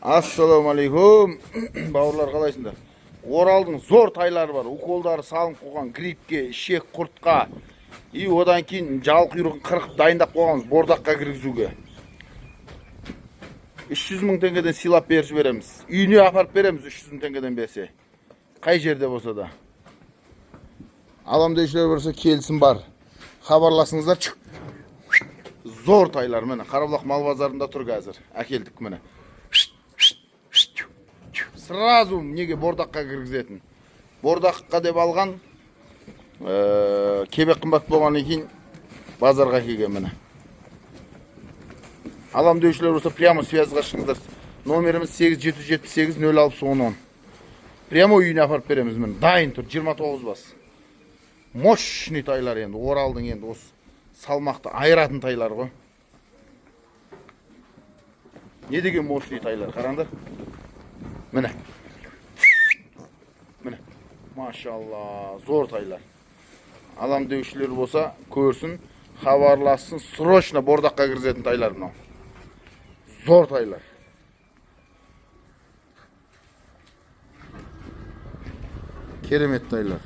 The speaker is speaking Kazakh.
Assalamu alaikum. Bауырлар қалайсыңдар? Оралдың зор тайлары бар. Уколдары салынып қойған гриппке, ішек құртқа. И одан кейін жал құйрығын қырқып дайындап қойғанбыз бордаққа кіргізуге. 300 мың теңгеден сыйлап беріп жібереміз. Үйіне апарып береміз 300 мың теңгеден берсе. Қай жерде болса да. Алам деушілер болса келсін бар. Хабарласыңыздар. Зор тайлар міне. Қарабұлақ мал базарында тұр қазір. Әкелдік міне. Сразу неге бордаққа кіргізетін. Бордаққа деп алған кебек қымбат болған екен базарға келген міне. Алам деушілер болса прямо связьға шығыңыздар. Номеріміз 8778-060-10. Прямо үйіне апарып береміз міне. Дайын тұр 29 бас. Мощный тайлар енді. Оралдың енді осы салмақты айыратын тайлар ғой. Не деген мощный тайлар қараңдар. Міне. Міне. Машалла, зор тайлар. Алам деушілер болса көрсін, хабарласын, срочно бордаққа кіргізетін тайлар мынау. Зор тайлар. Керемет тайлар.